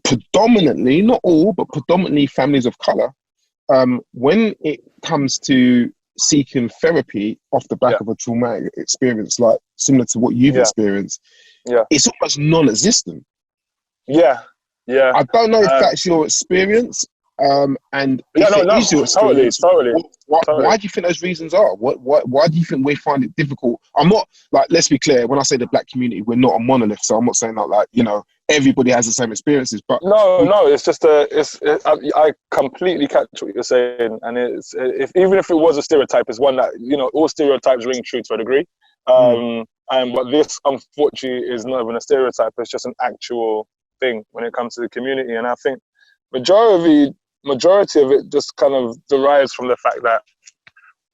predominantly, not all, but predominantly families of color, when it comes to seeking therapy off the back of a traumatic experience, like similar to what you've experienced, it's almost non-existent. I don't know if that's your experience, and if it is your experience, totally. Why do you think those reasons are? Why do you think we find it difficult? I'm not, like, let's be clear, when I say the black community, we're not a monolith, so I'm not saying that, like, everybody has the same experiences, but no, it's just I completely catch what you're saying, and even if it was a stereotype, it's one that, all stereotypes ring true to a degree, but this unfortunately is not even a stereotype, it's just an actual thing when it comes to the community. And I think majority of it just kind of derives from the fact that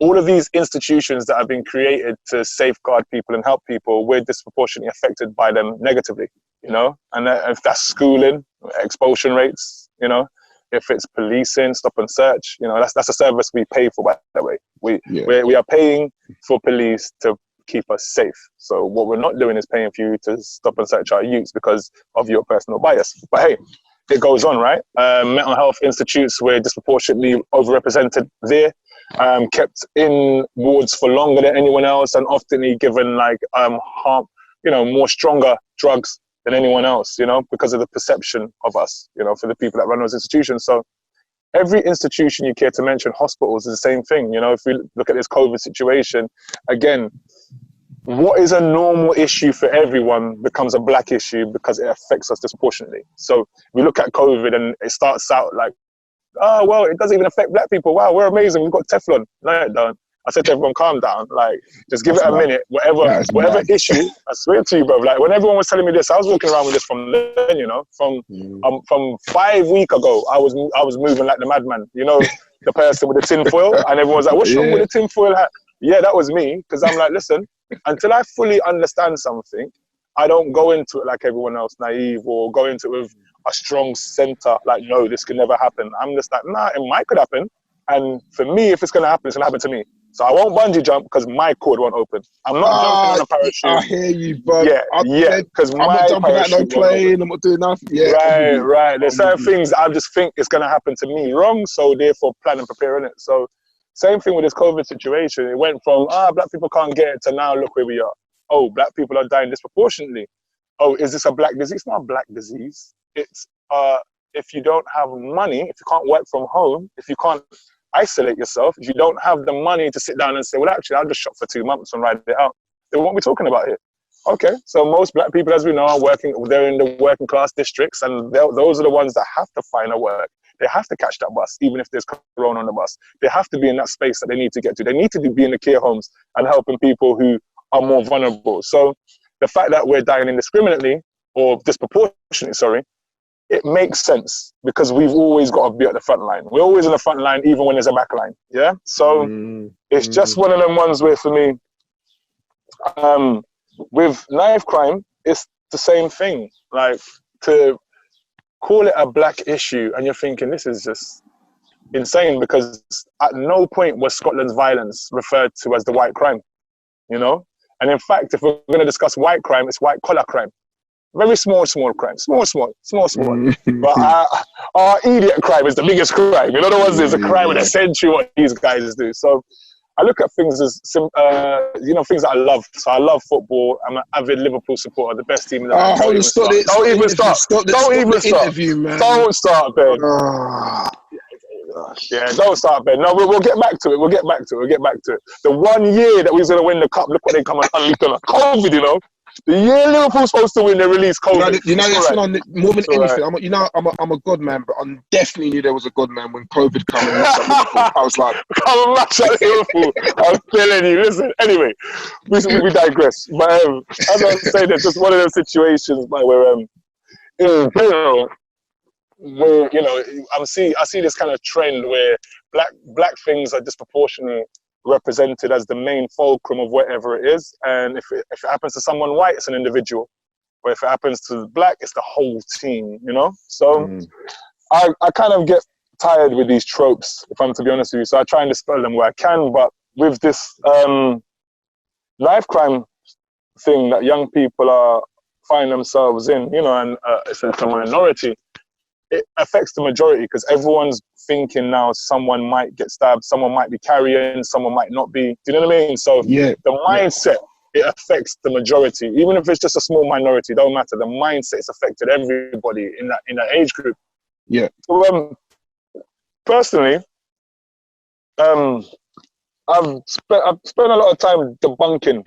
all of these institutions that have been created to safeguard people and help people, we're disproportionately affected by them negatively, and if that's schooling, expulsion rates, if it's policing, stop and search, that's a service we pay for, by the way. We are paying for police to keep us safe. So what we're not doing is paying for you to stop and search our youths because of your personal bias. But hey, it goes on, right? Mental health institutes were disproportionately overrepresented there, kept in wards for longer than anyone else, and often given more stronger drugs than anyone else, because of the perception of us, for the people that run those institutions. So every institution you care to mention, hospitals, is the same thing. If we look at this COVID situation, again, what is a normal issue for everyone becomes a black issue because it affects us disproportionately. So we look at COVID and it starts out like, oh, well, it doesn't even affect black people. Wow, we're amazing. We've got Teflon. No, it don't. I said to everyone, calm down. Like, just give it a minute. Whatever issue, I swear to you, bro. Like, when everyone was telling me this, I was walking around with this from then, from 5 weeks ago, I was moving like the madman. The person with the tin foil, and everyone was like, what's wrong with the tin foil hat? Yeah, that was me, because I'm like, listen, until I fully understand something, I don't go into it like everyone else, naive, or go into it with a strong center, like, no, this can never happen. I'm just like, nah, it might could happen. And for me, if it's going to happen, it's going to happen to me. So I won't bungee jump because my cord won't open. I'm not jumping on a parachute. I hear you, bro. Yeah, because I'm not jumping out no plane. I'm not doing nothing. Yeah, right. There's certain things I just think it's going to happen to me wrong, so therefore plan and prepare in it. So same thing with this COVID situation. It went from, black people can't get it, to now look where we are. Oh, black people are dying disproportionately. Oh, is this a black disease? It's not a black disease. It's if you don't have money, if you can't work from home, if you can't isolate yourself, if you don't have the money to sit down and say, well, actually, I'll just shop for 2 months and ride it out, then what are we talking about here? Okay, so most black people, as we know, they're in the working class districts, and those are the ones that have to find a work. They have to catch that bus, even if there's corona on the bus. They have to be in that space that they need to get to. They need to be in the care homes and helping people who are more vulnerable. So the fact that we're dying indiscriminately, or disproportionately, sorry, it makes sense because we've always got to be at the front line. We're always in the front line, even when there's a back line. Yeah. So it's just one of them ones where, for me, with knife crime, it's the same thing. Like, to call it a black issue, and you're thinking this is just insane, because at no point was Scotland's violence referred to as the white crime, And in fact, if we're going to discuss white crime, it's white collar crime. Very small crime. Small. But our idiot crime is the biggest crime. In other words, it's a crime of the century, what these guys do. So I look at things as, things that I love. So I love football. I'm an avid Liverpool supporter, the best team in the world. Don't even start. Don't start, Ben. Yeah, don't start, Ben. No, we'll get back to it. We'll get back to it. The 1 year that we was going to win the cup, look what they come and unleashed on us. COVID, The year Liverpool's supposed to win, they released COVID. More than anything, I'm a God man, but I definitely knew there was a God man when COVID came. I was like, come and match at Liverpool. I'm telling you. Listen, anyway, we digress. But as I was saying, it's just one of those situations where, in general, where, you know, I see this kind of trend where black things are disproportionately represented as the main fulcrum of whatever it is, and if it happens to someone white, it's an individual, but if it happens to black, it's the whole team, you know. So I kind of get tired with these tropes, if I'm to be honest with you. So I try and dispel them where I can, but with this knife crime thing that young people find themselves in, you know, and it's a minority, it affects the majority because everyone's thinking now someone might get stabbed, someone might be carrying, someone might not be. Do you know what I mean? So the mindset, it affects the majority. Even if it's just a small minority, it don't matter. The mindset is affected everybody in that age group. Yeah. So personally, I've spent a lot of time debunking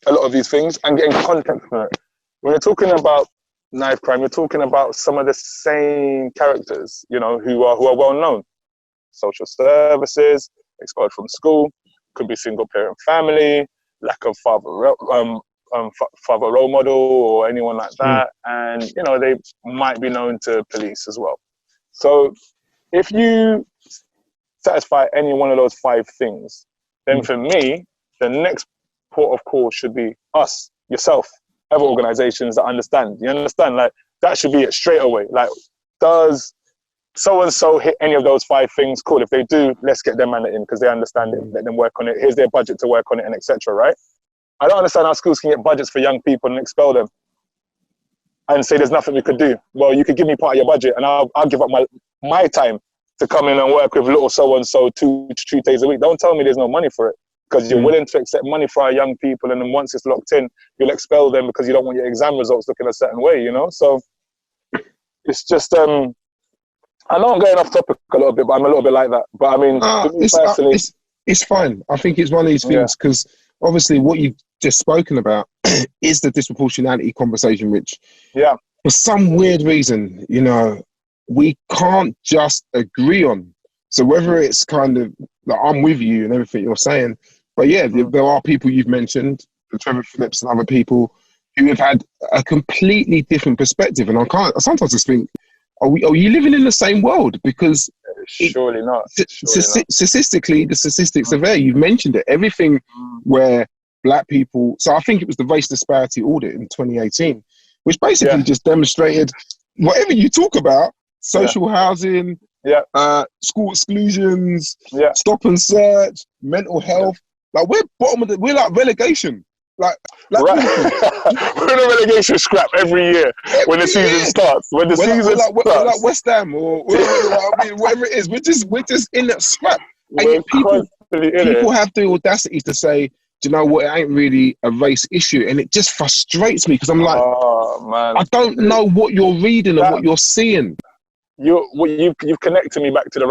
a lot of these things and getting context for it. When you're talking about knife crime, you're talking about some of the same characters, you know, who are well known. Social services, expelled from school, could be single parent family, lack of father role model or anyone like that, and you know they might be known to police as well. So if you satisfy any one of those 5 things, then for me, the next port of call should be us, yourself, other organizations that understand. You understand? Like, that should be it straight away. Like, does so-and-so hit any of those 5 things? Cool. If they do, let's get them in because they understand it. Let them work on it. Here's their budget to work on it and etc. Right? I don't understand how schools can get budgets for young people and expel them and say there's nothing we could do. Well, you could give me part of your budget and I'll give up my time to come in and work with little so-and-so 2 to 3 days a week. Don't tell me there's no money for it. Because you're willing to accept money for our young people, and then once it's locked in, you'll expel them because you don't want your exam results looking a certain way, you know? So it's just, I know I'm going off topic a little bit, but I'm a little bit like that. But I mean, it's fine. I think it's one of these things because obviously what you've just spoken about is the disproportionality conversation, which for some weird reason, you know, we can't just agree on. So whether it's kind of, like, I'm with you and everything you're saying, but yeah, there are people you've mentioned, Trevor Phillips and other people, who have had a completely different perspective. And I sometimes just think, are you living in the same world? Because surely not. Statistically, the statistics are there. You've mentioned it. Everything where black people, so I think it was the race disparity audit in 2018, which basically just demonstrated whatever you talk about, social housing, school exclusions, stop and search, mental health. Like we're like relegation. Like we're in a relegation scrap every year when the season starts. When the season starts, we're like West Ham or whatever it is. We're just in that scrap. And yet people have the audacity to say, do you know what? It ain't really a race issue, and it just frustrates me because I'm like, oh man, I don't know what you're reading and what you're seeing. You've connected me back to the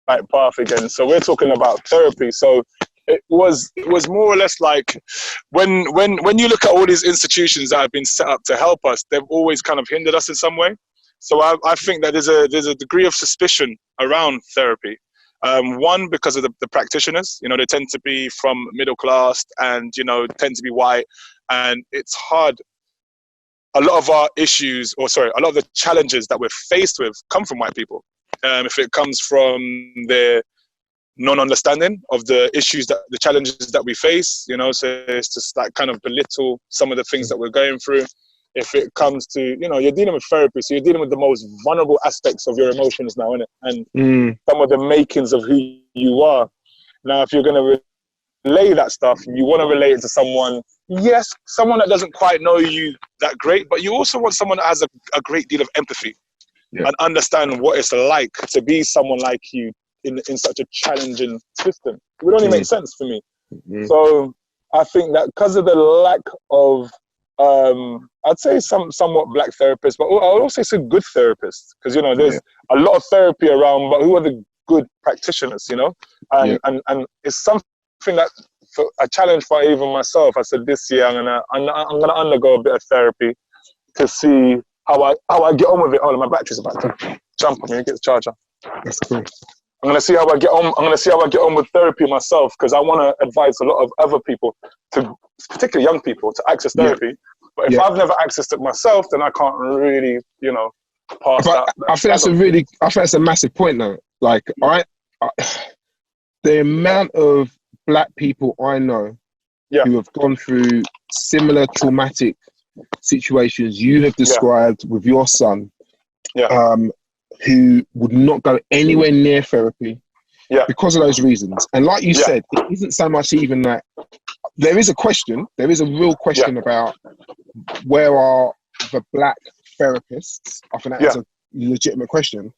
right path again. So we're talking about therapy. So it was more or less like when you look at all these institutions that have been set up to help us, they've always kind of hindered us in some way. So I think that there's a degree of suspicion around therapy. One, because of the practitioners, you know, they tend to be from middle class and, you know, tend to be white, and it's hard. A lot of our issues, a lot of the challenges that we're faced with come from white people. If it comes from their non-understanding of the issues, the challenges that we face, you know, so it's just like kind of belittle some of the things that we're going through. If it comes to, you know, you're dealing with therapy, so you're dealing with the most vulnerable aspects of your emotions now, innit? And some of the makings of who you are. Now, if you're going to relay that stuff, you want to relate it to someone, someone that doesn't quite know you that great, but you also want someone that has a great deal of empathy and understand what it's like to be someone like you in such a challenging system. It would only make sense for me. So I think that because of the lack of, I'd say somewhat black therapists, but I would also say good therapists, because, you know, there's a lot of therapy around, but who are the good practitioners, you know? And it's something that, for a challenge for even myself, I said this year I'm gonna undergo a bit of therapy to see how I get on with it. Oh, my battery's about to jump on me. Get the charger. That's cool. I'm gonna see how I get on. I'm gonna see how I get on with therapy myself, because I want to advise a lot of other people, particularly young people, to access therapy. But if I've never accessed it myself, then I can't really, you know, past But that. I think that's a massive point though. Like the amount of black people I know who have gone through similar traumatic situations you have described with your son, who would not go anywhere near therapy because of those reasons. And like you said, it isn't so much even that. There is a real question about where are the black therapists. I think that is a legitimate question.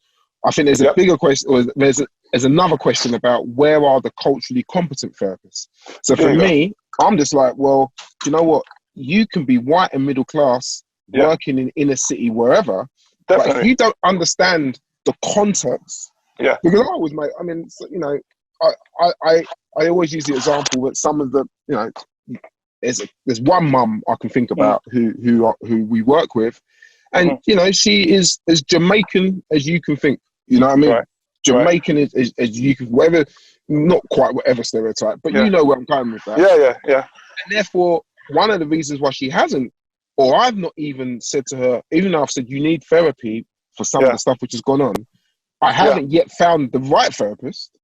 I think there's a bigger question, or there's another question about where are the culturally competent therapists. So for me, I'm just like, well, you know what? You can be white and middle class, working in inner city, wherever. But if you don't understand the context, because I always make, I mean, you know, I always use the example that some of the, you know, there's one mum I can think about who we work with, and you know, she is as Jamaican as you can think. You know what I mean? Jamaican as you can, whatever, not quite whatever stereotype, but you know where I'm going with that. And therefore, one of the reasons why she hasn't, or I've not even said to her, even though I've said you need therapy for some of the stuff which has gone on, I haven't yet found the right therapist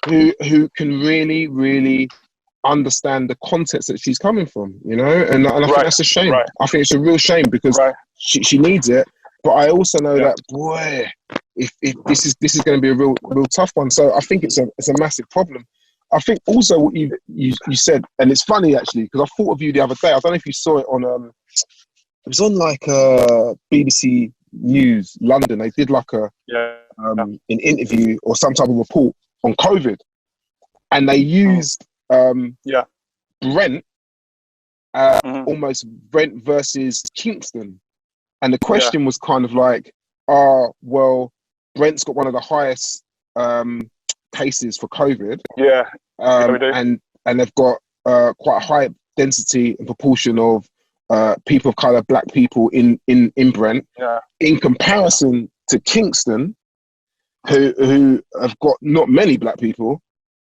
who can really, really understand the context that she's coming from, you know? And I think that's a shame. I think it's a real shame because she needs it. But I also know that, boy, if this is going to be a real tough one. So I think it's a massive problem. I think also what you said, and it's funny actually, because I thought of you the other day. I don't know if you saw it on, it was on like BBC News London. They did like an interview or some type of report on COVID, and they used Brent, almost Brent versus Kingston, and the question was kind of like, well, Brent's got one of the highest cases for COVID, and they've got quite a high density and proportion of people of colour, black people in Brent, in comparison to Kingston, who have got not many black people,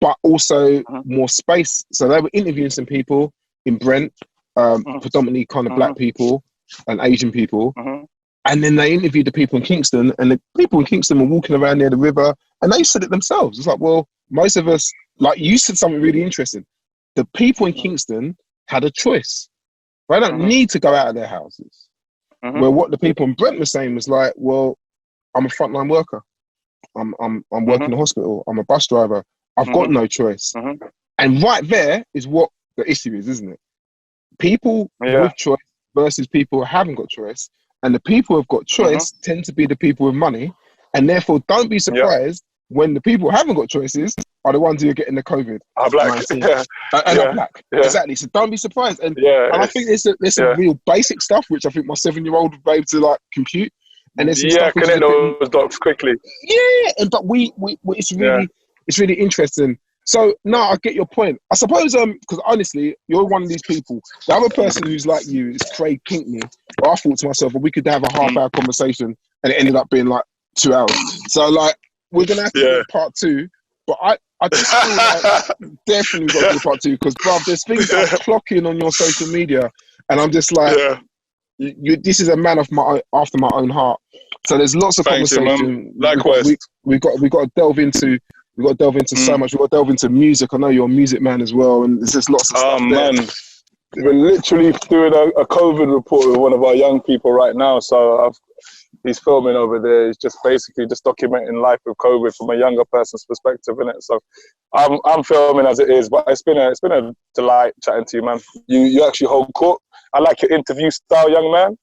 but also more space. So they were interviewing some people in Brent, predominantly kind of black people and Asian people. And then they interviewed the people in Kingston, and the people in Kingston were walking around near the river, and they said it themselves. It's like, well, most of us, like you said something really interesting. The people in Kingston had a choice. They don't need to go out of their houses. Where what the people in Brent were saying was like, well, I'm a frontline worker. I'm working in the hospital. I'm a bus driver. I've got no choice. And right there is what the issue is, isn't it? People with choice versus people who haven't got choice. And the people who've got choice tend to be the people with money. And therefore, don't be surprised when the people who haven't got choices are the ones who are getting the COVID. Are black. And are black. Exactly. So don't be surprised. And I think there's some real basic stuff, which I think my 7-year-old will be able to like compute. And there's some stuff connect those dots quickly. But it's really interesting. So no, I get your point. I suppose because honestly, you're one of these people. The other person who's like you is Craig Pinkney. I thought to myself, well, we could have a half-hour conversation, and it ended up being like 2 hours. So like, we're gonna have to do part 2. But I just feel like definitely got to do part 2 because, bruv, there's things that are clocking on your social media, and I'm just like, this is a man of after my own heart. So there's lots of conversation. Likewise, we got to delve into. We've got to delve into so much. We've got to delve into music. I know you're a music man as well, and there's just lots of stuff there. Man. We're literally doing a COVID report with one of our young people right now. So he's filming over there. He's just basically just documenting life with COVID from a younger person's perspective, innit? So I'm filming as it is, but it's been a delight chatting to you, man. You actually hold court. I like your interview style, young man.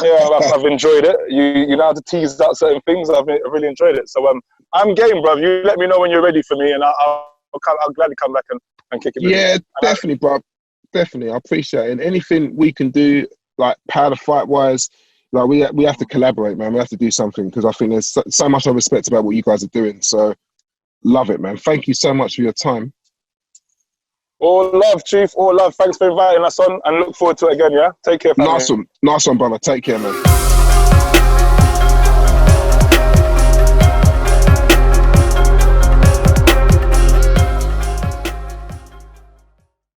Yeah, I've enjoyed it. You know how to tease out certain things. I've really enjoyed it. So I'm game, bro. You let me know when you're ready for me, and I'll gladly come back and kick it. Yeah, definitely, bro. Definitely, I appreciate it. And anything we can do, like power to fight wise, like we have to collaborate, man. We have to do something because I think there's so much I respect about what you guys are doing. So love it, man. Thank you so much for your time. All love, Chief. All love. Thanks for inviting us on, and look forward to it again. Yeah, take care. Family. Nice one, brother. Take care, man.